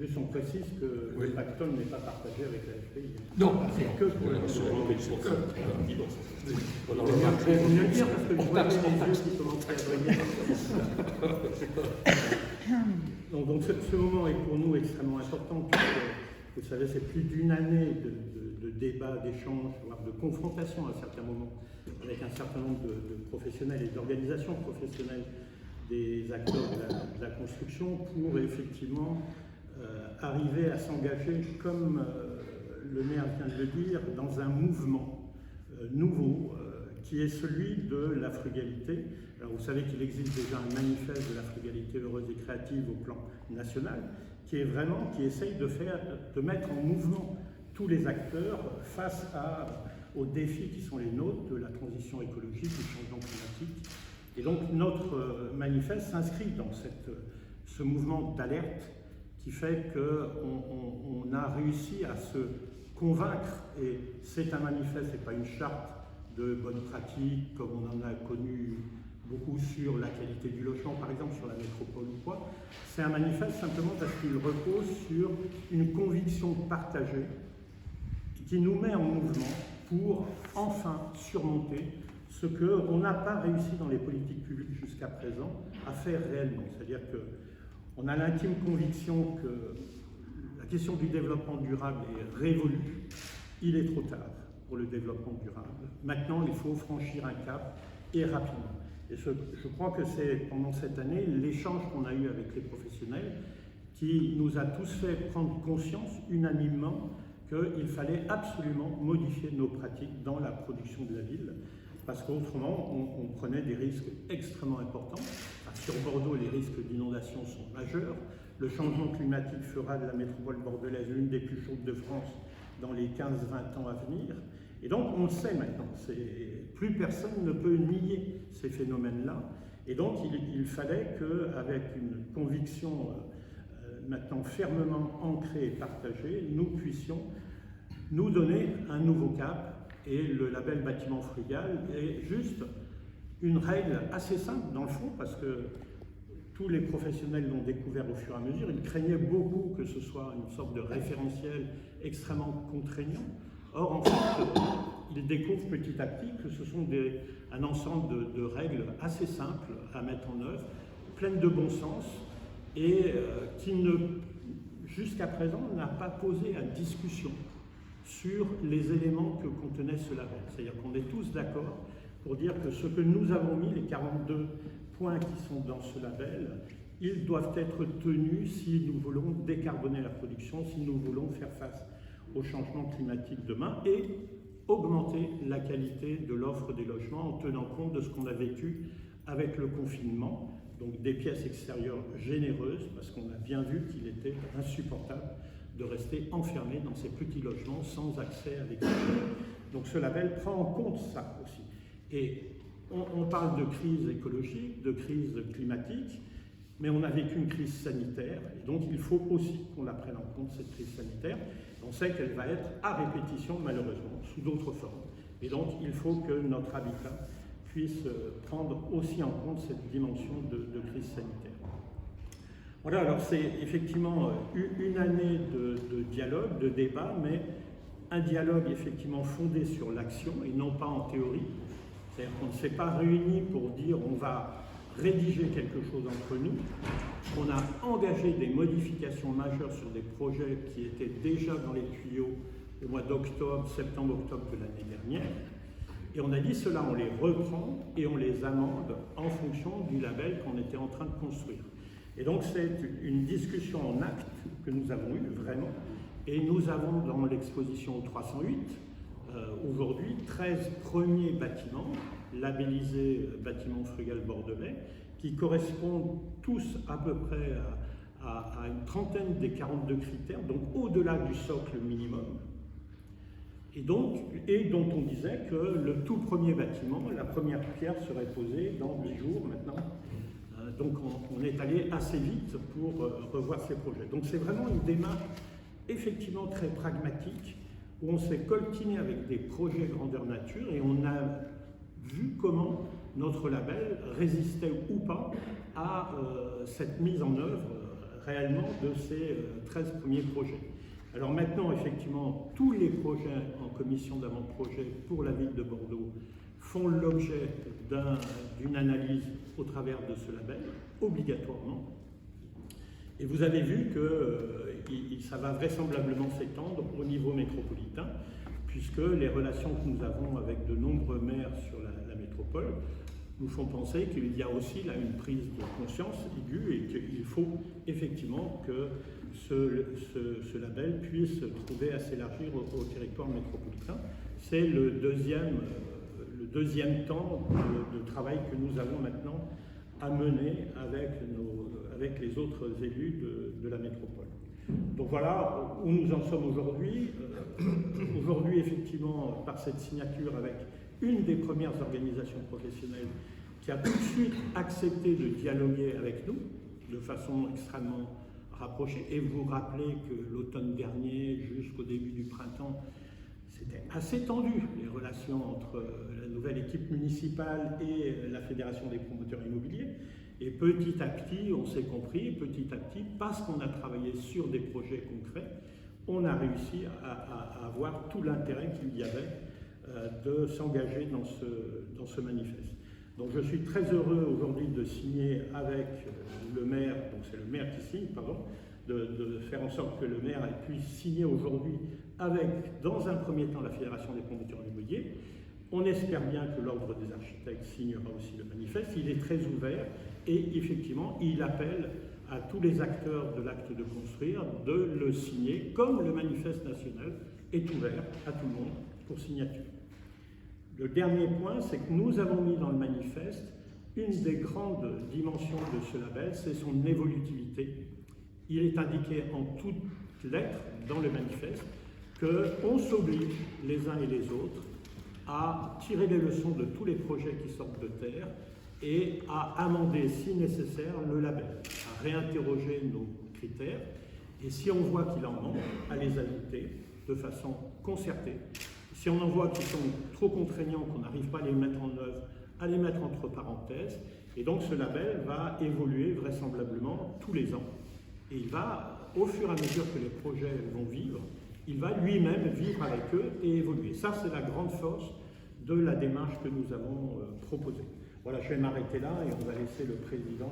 Juste on précise que le pactole n'est pas partagé avec la FPI. Non, c'est que pour on mieux le dire parce que je vois les yeux qui commencent à briller. Donc ce moment est pour nous extrêmement important puisque, vous savez, c'est plus d'une année de débats, d'échanges, voire de confrontation à certains moments avec un certain nombre de professionnels et d'organisations professionnelles des acteurs de la construction pour effectivement arriver à s'engager, comme le maire vient de le dire, dans un mouvement nouveau qui est celui de la frugalité. Alors vous savez qu'il existe déjà un manifeste de la frugalité heureuse et créative au plan national qui essaye de mettre en mouvement tous les acteurs face aux défis qui sont les nôtres de la transition écologique, du changement climatique. Et donc notre manifeste s'inscrit dans ce mouvement d'alerte qui fait qu'on a réussi à se convaincre, et c'est un manifeste, c'est pas une charte de bonnes pratiques comme on en a connu beaucoup sur la qualité du logement, par exemple sur la métropole ou quoi. C'est un manifeste simplement parce qu'il repose sur une conviction partagée qui nous met en mouvement pour enfin surmonter ce qu'on n'a pas réussi dans les politiques publiques jusqu'à présent à faire réellement. C'est-à-dire qu'on a l'intime conviction que la question du développement durable est révolue. Il est trop tard pour le développement durable. Maintenant, il faut franchir un cap et rapidement. Et je crois que c'est pendant cette année l'échange qu'on a eu avec les professionnels qui nous a tous fait prendre conscience unanimement qu'il fallait absolument modifier nos pratiques dans la production de la ville, parce qu'autrement, on prenait des risques extrêmement importants. Sur Bordeaux, les risques d'inondation sont majeurs. Le changement climatique fera de la métropole bordelaise l'une des plus chaudes de France dans les 15-20 ans à venir. Et donc, on le sait maintenant, plus personne ne peut nier ces phénomènes-là. Et donc, il fallait qu'avec une conviction maintenant fermement ancrée et partagée, nous puissions nous donner un nouveau cap. Et le label bâtiment frugal est juste une règle assez simple dans le fond, parce que tous les professionnels l'ont découvert au fur et à mesure. Ils craignaient beaucoup que ce soit une sorte de référentiel extrêmement contraignant. Or, en fait, ils découvrent petit à petit que ce sont un ensemble de règles assez simples à mettre en œuvre, pleines de bon sens, et qui, jusqu'à présent, n'a pas posé à discussion sur les éléments que contenait ce label. C'est-à-dire qu'on est tous d'accord pour dire que ce que nous avons mis, les 42 points qui sont dans ce label, ils doivent être tenus si nous voulons décarboner la production, si nous voulons faire face au changement climatique demain et augmenter la qualité de l'offre des logements en tenant compte de ce qu'on a vécu avec le confinement, donc des pièces extérieures généreuses, parce qu'on a bien vu qu'il était insupportable de rester enfermé dans ces petits logements sans accès à l'extérieur. Donc ce label prend en compte ça aussi. Et on parle de crise écologique, de crise climatique, mais on a vécu une crise sanitaire, et donc il faut aussi qu'on la prenne en compte, cette crise sanitaire. On sait qu'elle va être à répétition, malheureusement, sous d'autres formes. Et donc il faut que notre habitat puisse prendre aussi en compte cette dimension de crise sanitaire. Voilà, alors c'est effectivement une année de dialogue, de débat, mais un dialogue effectivement fondé sur l'action et non pas en théorie. C'est-à-dire qu'on ne s'est pas réunis pour dire on va rédiger quelque chose entre nous. On a engagé des modifications majeures sur des projets qui étaient déjà dans les tuyaux au mois d'octobre, septembre-octobre de l'année dernière. Et on a dit cela, on les reprend et on les amende en fonction du label qu'on était en train de construire. Et donc c'est une discussion en acte que nous avons eue vraiment, et nous avons dans l'exposition 308 aujourd'hui 13 premiers bâtiments labellisés bâtiments frugal bordelais qui correspondent tous à peu près à une trentaine des 42 critères, donc au-delà du socle minimum, et dont on disait que le tout premier bâtiment, la première pierre serait posée dans 10 jours maintenant. Donc on est allé assez vite pour revoir ces projets. Donc c'est vraiment une démarche effectivement très pragmatique, où on s'est coltiné avec des projets grandeur nature et on a vu comment notre label résistait ou pas à cette mise en œuvre réellement de ces 13 premiers projets. Alors maintenant, effectivement, tous les projets en commission d'avant-projet pour la ville de Bordeaux font l'objet d'une analyse au travers de ce label, obligatoirement. Et vous avez vu que ça va vraisemblablement s'étendre au niveau métropolitain, puisque les relations que nous avons avec de nombreux maires sur la métropole nous font penser qu'il y a aussi là une prise de conscience aiguë et qu'il faut effectivement que ce label puisse trouver à s'élargir au territoire métropolitain. C'est le deuxième temps de travail que nous avons maintenant à mener avec les autres élus de la métropole. Donc voilà où nous en sommes aujourd'hui. Aujourd'hui, effectivement, par cette signature avec une des premières organisations professionnelles qui a tout de suite accepté de dialoguer avec nous de façon extrêmement rapprochée. Et vous vous rappelez que l'automne dernier, jusqu'au début du printemps, c'était assez tendu, les relations entre la nouvelle équipe municipale et la Fédération des promoteurs immobiliers. Et petit à petit, on s'est compris, petit à petit, parce qu'on a travaillé sur des projets concrets, on a réussi à avoir tout l'intérêt qu'il y avait de s'engager dans ce manifeste. Donc je suis très heureux aujourd'hui de signer avec le maire, donc c'est le maire qui signe, pardon, de faire en sorte que le maire puisse signer aujourd'hui avec, dans un premier temps, la Fédération des promoteurs immobiliers. On espère bien que l'Ordre des architectes signera aussi le manifeste. Il est très ouvert et effectivement, il appelle à tous les acteurs de l'acte de construire de le signer, comme le manifeste national est ouvert à tout le monde pour signature. Le dernier point, c'est que nous avons mis dans le manifeste une des grandes dimensions de ce label, c'est son évolutivité. Il est indiqué en toutes lettres dans le manifeste qu'on s'oblige les uns et les autres à tirer les leçons de tous les projets qui sortent de terre et à amender, si nécessaire, le label, à réinterroger nos critères et si on voit qu'il en manque, à les ajouter de façon concertée. Si on en voit qui sont trop contraignants, qu'on n'arrive pas à les mettre en œuvre, à les mettre entre parenthèses. Et donc ce label va évoluer vraisemblablement tous les ans. Et il va, au fur et à mesure que les projets vont vivre, il va lui-même vivre avec eux et évoluer. Ça, c'est la grande force de la démarche que nous avons proposée. Voilà, je vais m'arrêter là et on va laisser le président.